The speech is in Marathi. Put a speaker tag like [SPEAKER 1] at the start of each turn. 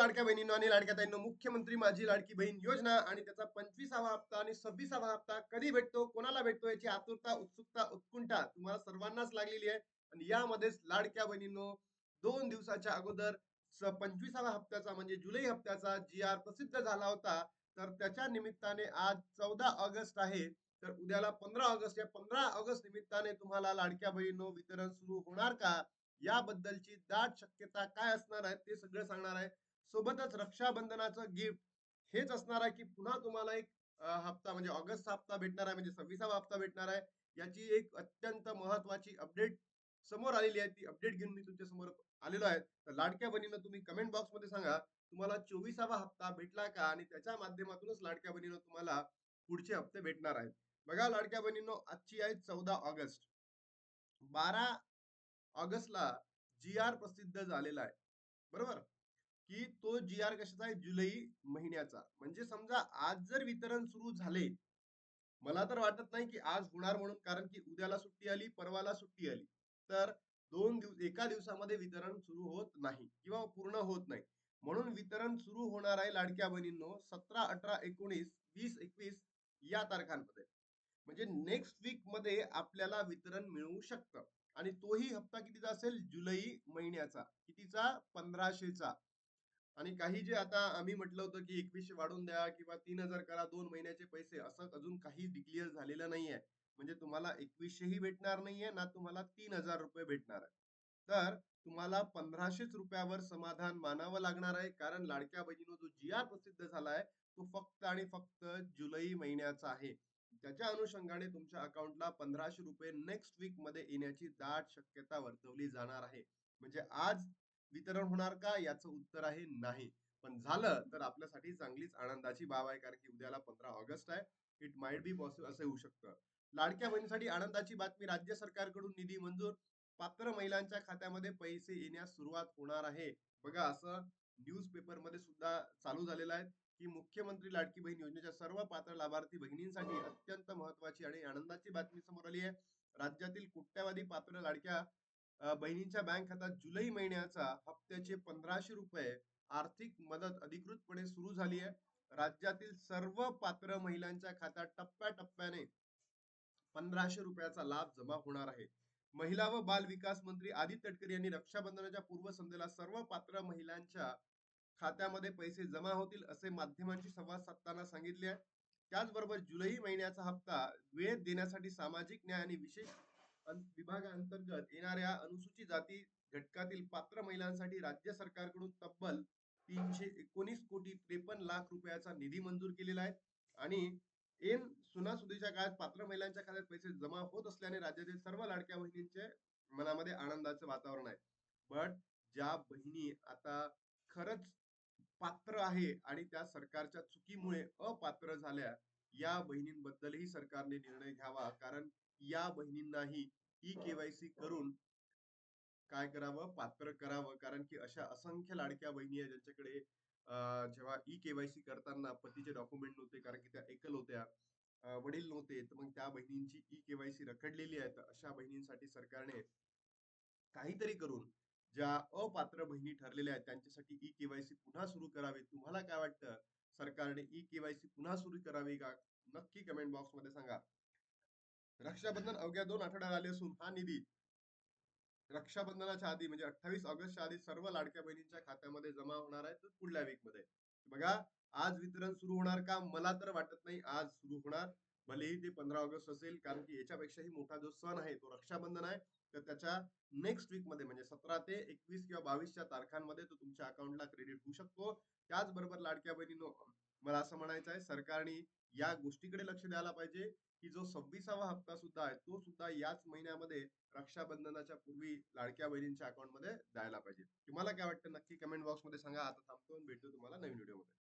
[SPEAKER 1] लाडक्या बहिणींनो आणि लाडक्या ताईंनो, मुख्यमंत्री माझी लाडकी बहीण योजना आणि त्याचा 25वा हप्ता आणि 26वा हप्ता कधी भेटतो, कोणाला भेटतो याची आतुरता, उत्सुकता, उत्कंठा तुम्हाला सर्वांनाच लागलेली आहे. आणि यामध्येच लाडक्या बहिणींनो, 2 दिवसाच्या अगोदर 25वा हप्त्याचा म्हणजे जुलै हप्त्याचा जी आर प्रसिद्ध झाला होता. तर त्याच्या निमित्ताने आज 14 ऑगस्ट आहे. तर उद्याला 15 ऑगस्ट, या 15 ऑगस्ट निमित्ताने तुम्हाला लाडक्या बहिणींनो वितरण सुरू होणार का, याबद्दलची दाट शक्यता काय असणार आहे ते सगळं सांगणार आहे. सोबतच रक्षाबंधनाचं गिफ्ट हेच असणार आहे, की पुन्हा तुम्हाला एक हप्ता म्हणजे ऑगस्ट हप्ता भेटणार आहे, म्हणजे 26वा हप्ता भेटणार आहे. याची एक अत्यंत महत्वाची अपडेट समोर आलेली आहे. ती अपडेट घेऊन मी तुमच्या समोर आलेलो आहे. तर लाडक्या बहिणींनो, तुम्ही कमेंट बॉक्स मध्ये सांगा तुम्हाला 24वा हप्ता भेटला का, आणि त्याच्या माध्यमातूनच लाडक्या बहिणींनो तुम्हाला पुढचे हप्ते भेटणार आहेत. बघा लाडक्या बहिणींनो, आजची आहे 14 ऑगस्ट. 12 ऑगस्टला जी आर प्रसिद्ध झालेला आहे, बरोबर? की तो जी आर कशाचा आहे, जुलै महिन्याचा. म्हणजे समजा आज जर वितरण सुरू झाले, मला तर वाटत नाही की आज होणार म्हणून, कारण की उद्याला सुट्टी आली, परवाला सुट्टी आली, तर 2 दिवस एका दिवसामध्ये वितरण सुरू होत नाही किंवा पूर्ण होत नाही. म्हणून वितरण सुरू होणार आहे लाडक्या बहिणींनो 17, 18, 19, 20, 21 या तारखांमध्ये. म्हणजे नेक्स्ट वीक मध्ये आपल्याला वितरण मिळू शकतं. आणि तोही हप्ता कितीचा असेल, जुलै महिन्याचा. कितीचा? 1500चा. आणि काही जे आता आम्ही म्हटलं होतं की 2100 वाढवून द्या किंवा 3000 करा 2 महिन्याचे पैसे, असं अजून काही डिक्लेअर झालेलं नाहीये. म्हणजे तुम्हाला 2100 ही भेटणार नाहीये ना, तुम्हाला 3000 रुपये भेटणार आहे. तर तुम्हाला 1500च रुपयावर समाधान मानावं लागणार आहे, कारण लाडक्या बहिणीनो जो जी आर प्रसिद्ध झालाय तो फक्त आणि फक्त जुलै महिन्याचा आहे. त्याच्या अनुषंगाने तुमच्या अकाउंटला 1500 रुपये नेक्स्ट वीक मध्ये येण्याची दाट शक्यता वर्तवली जाणार आहे. म्हणजे आज वितरण होणार का, याचं उत्तर आहे नाही. पण झालं तर आपल्यासाठी चांगलीच आनंदाची बाब आहे, कारण की उद्याला 15 ऑगस्ट आहे. इट माइट बी पॉसिबल असं होऊ शकतं. लाडक्या बहिणीसाठी आनंदाची बातमी, राज्य सरकारकडून निधी मंजूर, पात्र महिलांच्या खात्यामध्ये पैसे येण्यास सुरुवात होणार आहे. बघा, असं न्यूज पेपर मध्ये सुद्धा चालू झालेलं आहे की मुख्यमंत्री लाडकी बहीण योजनेच्या सर्व पात्र लाभार्थी बहिणींसाठी अत्यंत महत्वाची आणि आनंदाची बातमी समोर आली आहे. राज्यातील कोट्यावधी पात्र लाडक्या बहिणींच्या बँक खात्यात जुलै महिन्याचा हप्त्याचे 1500 रुपये आर्थिक मदत अधिकृतपणे सुरू झाली आहे. राज्यातील सर्व पात्र महिलांच्या खात्यात टप्प्याटप्प्याने 1500 रुपयाचा लाभ जमा होणार आहे. महिला व बाल विकास मंत्री आदित्य तटकरे यांनी रक्षाबंधनाच्या पूर्वसंध्येला सर्व पात्र महिलांच्या खात्यामध्ये पैसे जमा होतील असे माध्यमांशी संवाद साधताना सांगितले आहे. त्याचबरोबर जुलै महिन्याचा हप्ता वेळेत देण्यासाठी सामाजिक न्याय आणि विशेष विभागाअंतर्गत येणाऱ्या अनुसूचित जाती घटकातील पात्र महिलांसाठी राज्य सरकारकडून तब्बल 319 कोटी 53 लाख रुपयाचा निधी मंजूर केलेला आहे. आणि ऐन सणासुदीच्या काळात पात्र महिलांच्या खात्यात पैसे जमा होत असल्याने राज्यातील सर्व लाडक्या बहिणींचे मनामध्ये आनंदाचं वातावरण आहे. बट ज्या बहिणी आता खरंच पात्र आहे आणि त्या सरकारच्या चुकीमुळे अपात्र झाल्या, या बहिणींबद्दलही सरकारने निर्णय घ्यावा. कारण या बहिणींनाही ई-केवायसी करून काय करावं, पात्र करावं. कारण की अशा असंख्य लाडक्या बहिणी आहेत ज्यांच्याकडे जेव्हा ई-केवायसी करताना पतीचे डॉक्युमेंट नव्हते, कारण की त्या एकल होत्या, वडील नव्हते, तर मग त्या बहिणींची ई-केवायसी रखडलेली आहे. तर अशा बहिणींसाठी सरकारने काहीतरी करून ज्या अपात्र बहिणी ठरलेल्या आहेत त्यांच्यासाठी ई केवायसी पुन्हा सुरू करावी. तुम्हाला काय वाटतं, सरकारने ई केवायसी पुन्हा सुरू करावी का? नक्की कमेंट बॉक्स मध्ये सांगा. रक्षाबंधन अवघ्या 2 आठवड्यात आले असून हा निधी रक्षाबंधनाच्या आधी म्हणजे 28 ऑगस्टच्या आधी सर्व लाडक्या बहिणींच्या खात्यामध्ये जमा होणार आहे, तर पुढल्या वीक मध्ये. बघा, आज वितरण सुरू होणार का? मला तर वाटत नाही आज सुरू होणार. भलेही ते 15 ऑगस्ट असेल, कारण की याच्यापेक्षाही मोठा जो सण आहे तो रक्षाबंधन आहे. तर त्याच्या नेक्स्ट वीक मध्ये म्हणजे 17 ते 21 किंवा 22च्या तारखांमध्ये तो तुमच्या अकाउंटला क्रेडिट होऊ शकतो. त्याचबरोबर लाडक्या बहिणींनो, मला असं म्हणायचं आहे, सरकारने या गोष्टीकडे लक्ष द्यायला पाहिजे की जो 26वा हप्ता सुद्धा आहे तो सुद्धा याच महिन्यामध्ये रक्षाबंधनाच्या पूर्वी लाडक्या बहिणींच्या अकाउंट मध्ये द्यायला पाहिजे. तुम्हाला काय वाटतं, नक्की कमेंट बॉक्स मध्ये सांगा. आता थांबतो आणि भेटतो तुम्हाला नवीन व्हिडिओ मध्ये.